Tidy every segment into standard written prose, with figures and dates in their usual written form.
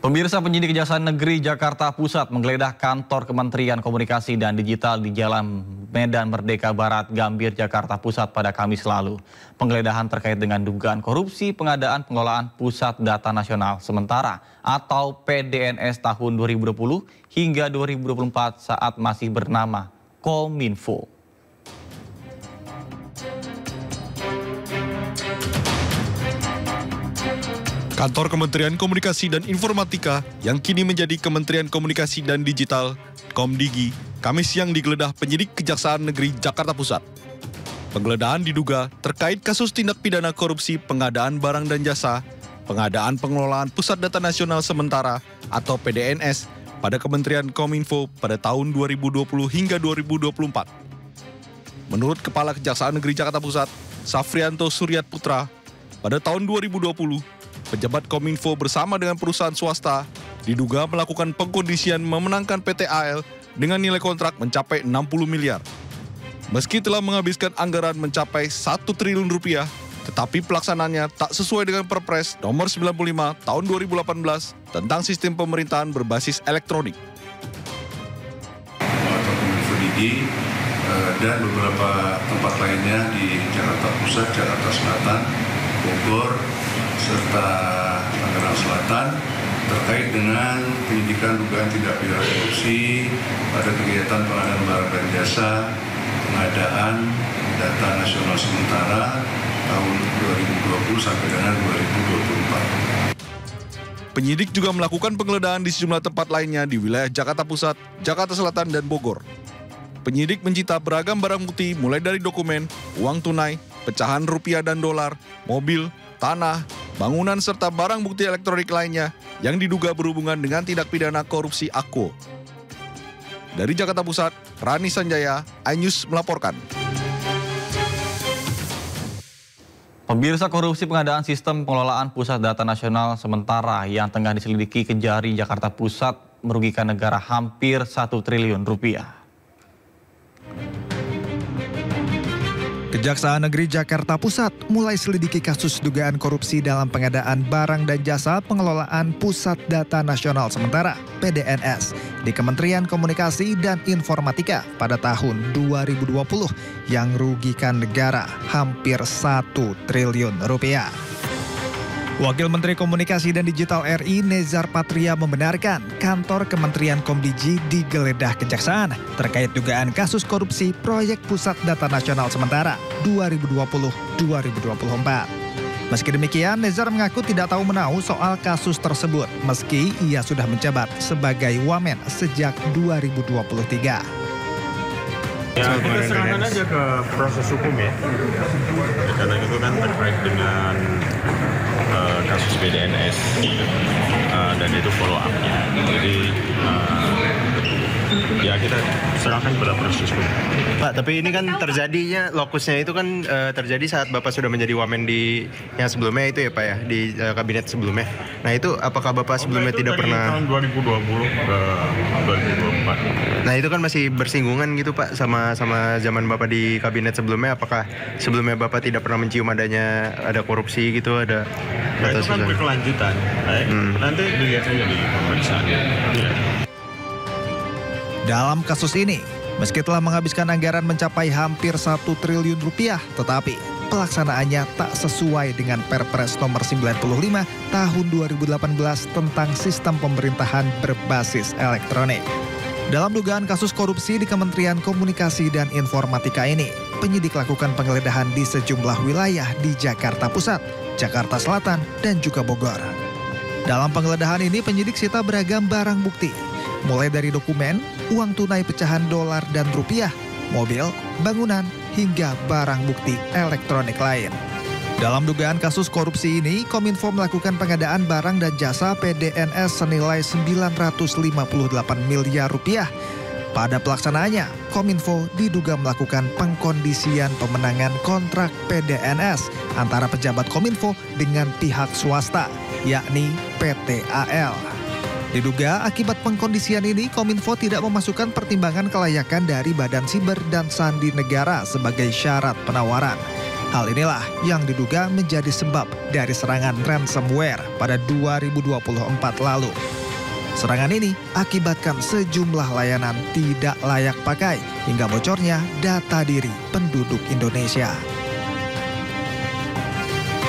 Pemirsa, penyidik Kejaksaan Negeri Jakarta Pusat menggeledah kantor Kementerian Komunikasi dan Digital di Jalan Medan Merdeka Barat, Gambir, Jakarta Pusat pada Kamis lalu. Penggeledahan terkait dengan dugaan korupsi pengadaan pengelolaan Pusat Data Nasional Sementara atau PDNS tahun 2020 hingga 2024 saat masih bernama Kominfo. Kantor Kementerian Komunikasi dan Informatika yang kini menjadi Kementerian Komunikasi dan Digital, Komdigi, Kamis siang digeledah penyidik Kejaksaan Negeri Jakarta Pusat. Penggeledahan diduga terkait kasus tindak pidana korupsi pengadaan barang dan jasa, pengadaan pengelolaan Pusat Data Nasional Sementara atau PDNS pada Kementerian Kominfo pada tahun 2020 hingga 2024. Menurut Kepala Kejaksaan Negeri Jakarta Pusat, Safrianto Suryat Putra, pada tahun 2020, pejabat Kominfo bersama dengan perusahaan swasta diduga melakukan pengkondisian memenangkan PT AL dengan nilai kontrak mencapai 60 miliar. Meski telah menghabiskan anggaran mencapai 1 triliun rupiah, tetapi pelaksananya tak sesuai dengan Perpres nomor 95 tahun 2018 tentang sistem pemerintahan berbasis elektronik. Kominfo Digi dan beberapa tempat lainnya di Jakarta Pusat, Jakarta Selatan, Bogor, serta Tangerang Selatan terkait dengan penyidikan dugaan tindak pidana korupsi pada kegiatan pengadaan barang dan jasa, pengadaan data nasional sementara tahun 2020 sampai dengan 2024. Penyidik juga melakukan penggeledahan di sejumlah tempat lainnya di wilayah Jakarta Pusat, Jakarta Selatan, dan Bogor. Penyidik menyita beragam barang bukti mulai dari dokumen, uang tunai, pecahan rupiah dan dolar, mobil, tanah, bangunan serta barang bukti elektronik lainnya yang diduga berhubungan dengan tindak pidana korupsi AKO. Dari Jakarta Pusat, Rani Sanjaya, iNews melaporkan. Pemirsa, korupsi pengadaan sistem pengelolaan Pusat Data Nasional Sementara yang tengah diselidiki Kejari Jakarta Pusat merugikan negara hampir 1 triliun rupiah. Kejaksaan Negeri Jakarta Pusat mulai selidiki kasus dugaan korupsi dalam pengadaan barang dan jasa pengelolaan Pusat Data Nasional Sementara (PDNS) di Kementerian Komunikasi dan Informatika pada tahun 2020 yang merugikan negara hampir 1 triliun rupiah. Wakil Menteri Komunikasi dan Digital RI Nezar Patria membenarkan kantor Kementerian Komdigi digeledah Kejaksaan terkait dugaan kasus korupsi proyek Pusat Data Nasional Sementara 2020-2024. Meski demikian, Nezar mengaku tidak tahu menahu soal kasus tersebut meski ia sudah menjabat sebagai Wamen sejak 2023. Ya, kita serahkan aja ke proses hukum ya. Karena itu kan terkait dengan kasus PDNS dan itu follow up-nya. Jadi ya kita serahkan pada proses hukum. Pak, tapi ini kan terjadinya lokusnya itu kan terjadi saat Bapak sudah menjadi Wamen di yang sebelumnya itu ya Pak ya, di kabinet sebelumnya. Nah itu apakah Bapak sebelumnya tidak pernah tahun 2020 ke 2024. Nah itu kan masih bersinggungan gitu Pak sama zaman Bapak di kabinet sebelumnya. Apakah sebelumnya Bapak tidak pernah mencium ada korupsi gitu, ada nah, itu kan berkelanjutan. Nanti dilihat saja di pemeriksaan. Ya. Dalam kasus ini, meski telah menghabiskan anggaran mencapai hampir 1 triliun rupiah, tetapi pelaksanaannya tak sesuai dengan Perpres nomor 95 tahun 2018 tentang sistem pemerintahan berbasis elektronik. Dalam dugaan kasus korupsi di Kementerian Komunikasi dan Informatika ini, penyidik lakukan penggeledahan di sejumlah wilayah di Jakarta Pusat, Jakarta Selatan, dan juga Bogor. Dalam penggeledahan ini, penyidik sita beragam barang bukti, mulai dari dokumen, uang tunai pecahan dolar dan rupiah, mobil, bangunan, hingga barang bukti elektronik lain. Dalam dugaan kasus korupsi ini, Kominfo melakukan pengadaan barang dan jasa PDNS senilai 958 miliar rupiah. Pada pelaksanaannya, Kominfo diduga melakukan pengkondisian pemenangan kontrak PDNS antara pejabat Kominfo dengan pihak swasta, yakni PT AL. Diduga akibat pengkondisian ini, Kominfo tidak memasukkan pertimbangan kelayakan dari Badan Siber dan Sandi Negara sebagai syarat penawaran. Hal inilah yang diduga menjadi sebab dari serangan ransomware pada 2024 lalu. Serangan ini akibatkan sejumlah layanan tidak layak pakai hingga bocornya data diri penduduk Indonesia.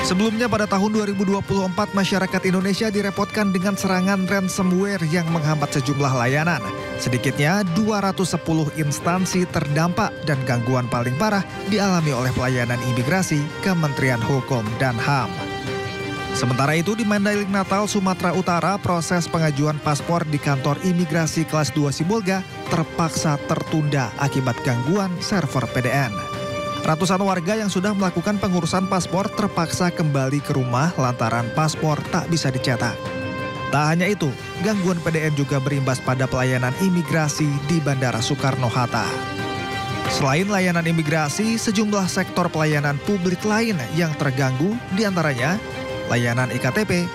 Sebelumnya pada tahun 2024, masyarakat Indonesia direpotkan dengan serangan ransomware yang menghambat sejumlah layanan. Sedikitnya 210 instansi terdampak dan gangguan paling parah dialami oleh pelayanan imigrasi Kementerian Hukum dan HAM. Sementara itu di Mandailing Natal, Sumatera Utara, proses pengajuan paspor di kantor imigrasi kelas 2 Sibolga terpaksa tertunda akibat gangguan server PDN. Ratusan warga yang sudah melakukan pengurusan paspor terpaksa kembali ke rumah lantaran paspor tak bisa dicetak. Tak hanya itu, gangguan PDN juga berimbas pada pelayanan imigrasi di Bandara Soekarno-Hatta. Selain layanan imigrasi, sejumlah sektor pelayanan publik lain yang terganggu diantaranya layanan IKTP,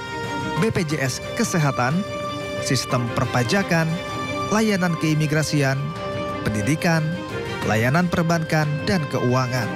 BPJS Kesehatan, sistem perpajakan, layanan keimigrasian, pendidikan, layanan perbankan, dan keuangan.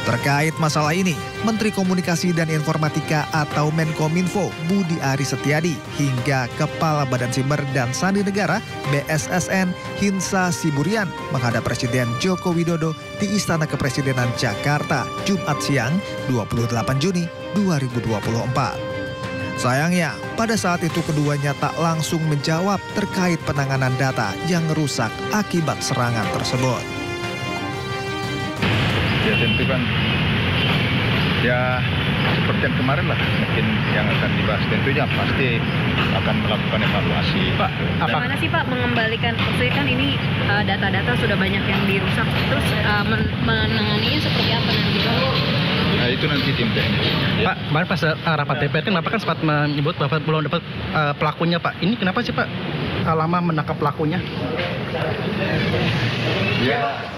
Terkait masalah ini, Menteri Komunikasi dan Informatika atau Menkominfo Budi Aris Setiadi hingga Kepala Badan Siber dan Sandi Negara BSSN Hinsa Siburian menghadap Presiden Joko Widodo di Istana Kepresidenan Jakarta Jumat siang 28 Juni 2024. Sayangnya, pada saat itu keduanya tak langsung menjawab terkait penanganan data yang rusak akibat serangan tersebut. Ya tentu kan, ya seperti yang kemarin lah mungkin yang akan dibahas. Tentunya pasti akan melakukan evaluasi. Pak, bagaimana sih Pak mengembalikan, maksudnya kan ini data-data sudah banyak yang dirusak, terus menanganinya seperti apa nanti Pak? Nah itu nanti tim teknis. Ya. Pak, kemarin pas rapat DPR kan Bapak kan sempat menyebut Bapak belum dapat pelakunya Pak. Ini kenapa sih Pak lama menangkap pelakunya? Ya.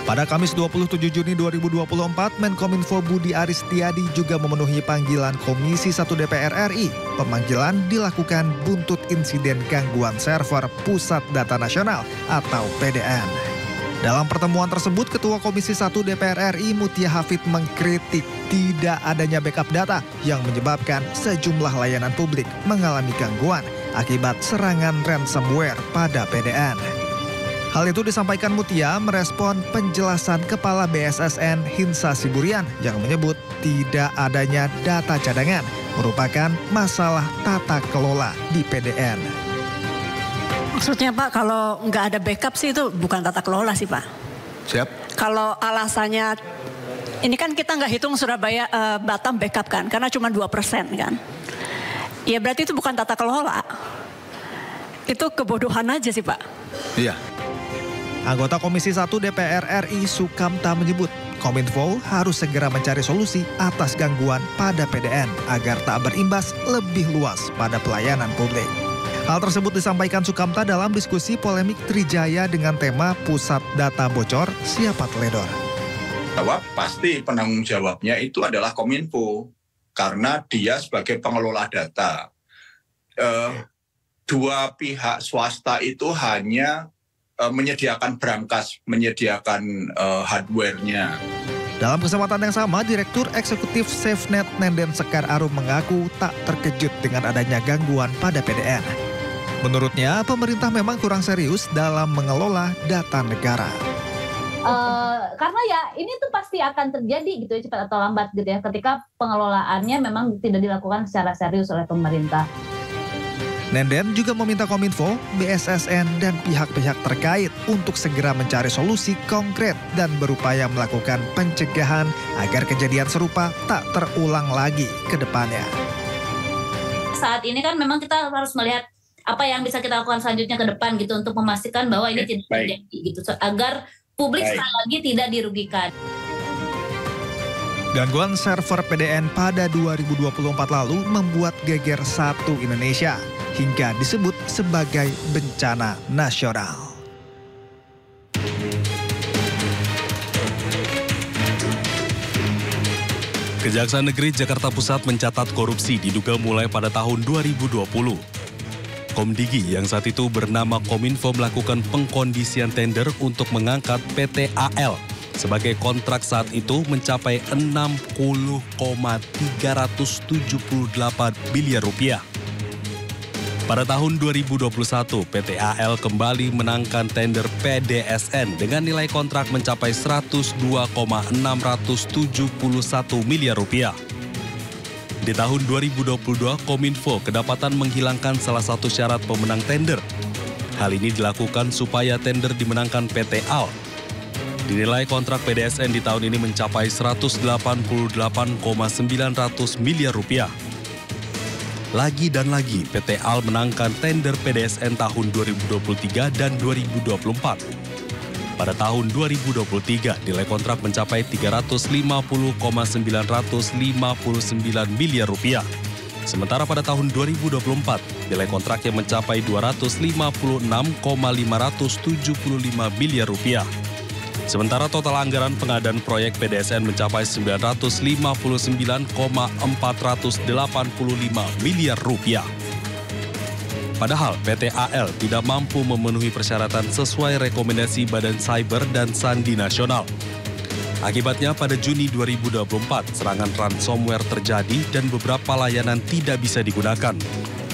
Pada Kamis 27 Juni 2024, Menkominfo Budi Aris Setiadi juga memenuhi panggilan Komisi 1 DPR RI. Pemanggilan dilakukan buntut insiden gangguan server Pusat Data Nasional atau PDN. Dalam pertemuan tersebut, Ketua Komisi 1 DPR RI Mutia Hafid mengkritik tidak adanya backup data yang menyebabkan sejumlah layanan publik mengalami gangguan akibat serangan ransomware pada PDN. Hal itu disampaikan Mutia merespon penjelasan Kepala BSSN Hinsa Siburian yang menyebut tidak adanya data cadangan merupakan masalah tata kelola di PDN. Maksudnya Pak, kalau nggak ada backup sih itu bukan tata kelola sih Pak. Siap. Kalau alasannya, ini kan kita nggak hitung Surabaya Batam backup kan, karena cuma 2% kan. Ya berarti itu bukan tata kelola. Itu kebodohan aja sih Pak. Iya. Anggota Komisi 1 DPR RI Sukamta menyebut Kominfo harus segera mencari solusi atas gangguan pada PDN agar tak berimbas lebih luas pada pelayanan publik. Hal tersebut disampaikan Sukamta dalam diskusi polemik Trijaya dengan tema Pusat Data Bocor, Siapa Teledor. Bahwa pasti penanggung jawabnya itu adalah Kominfo karena dia sebagai pengelola data. Dua pihak swasta itu hanya menyediakan brankas, menyediakan hardware-nya. Dalam kesempatan yang sama, Direktur Eksekutif SafeNet Nenden Sekar Arum mengaku tak terkejut dengan adanya gangguan pada PDN. Menurutnya, pemerintah memang kurang serius dalam mengelola data negara. Karena ya ini tuh pasti akan terjadi gitu ya, cepat atau lambat gitu ya, ketika pengelolaannya memang tidak dilakukan secara serius oleh pemerintah. Nenden juga meminta Kominfo, BSSN, dan pihak-pihak terkait untuk segera mencari solusi konkret dan berupaya melakukan pencegahan agar kejadian serupa tak terulang lagi ke depannya. Saat ini kan memang kita harus melihat apa yang bisa kita lakukan selanjutnya ke depan gitu untuk memastikan bahwa ini tidak terjadi gitu, agar publik sekali lagi tidak dirugikan. Gangguan server PDN pada 2024 lalu membuat geger satu Indonesia hingga disebut sebagai bencana nasional. Kejaksaan Negeri Jakarta Pusat mencatat korupsi diduga mulai pada tahun 2020. Komdigi yang saat itu bernama Kominfo melakukan pengkondisian tender untuk mengangkat PT AL sebagai kontrak saat itu mencapai 60,378 miliar rupiah. Pada tahun 2021, PT AL kembali menangkan tender PDSN dengan nilai kontrak mencapai 102,671 miliar rupiah. Di tahun 2022, Kominfo kedapatan menghilangkan salah satu syarat pemenang tender. Hal ini dilakukan supaya tender dimenangkan PT AL. Dinilai kontrak PDSN di tahun ini mencapai 188,900 miliar rupiah. Lagi dan lagi, PT AL menangkan tender PDSN tahun 2023 dan 2024. Pada tahun 2023, nilai kontrak mencapai 350,959 miliar rupiah. Sementara pada tahun 2024, nilai kontraknya mencapai 256,575 miliar rupiah. Sementara total anggaran pengadaan proyek PDSN mencapai 959,485 miliar rupiah. Padahal PT AL tidak mampu memenuhi persyaratan sesuai rekomendasi Badan Cyber dan Sandi Nasional. Akibatnya pada Juni 2024, serangan ransomware terjadi dan beberapa layanan tidak bisa digunakan.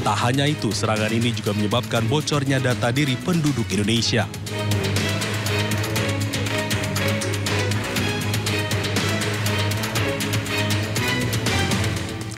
Tak hanya itu, serangan ini juga menyebabkan bocornya data diri penduduk Indonesia.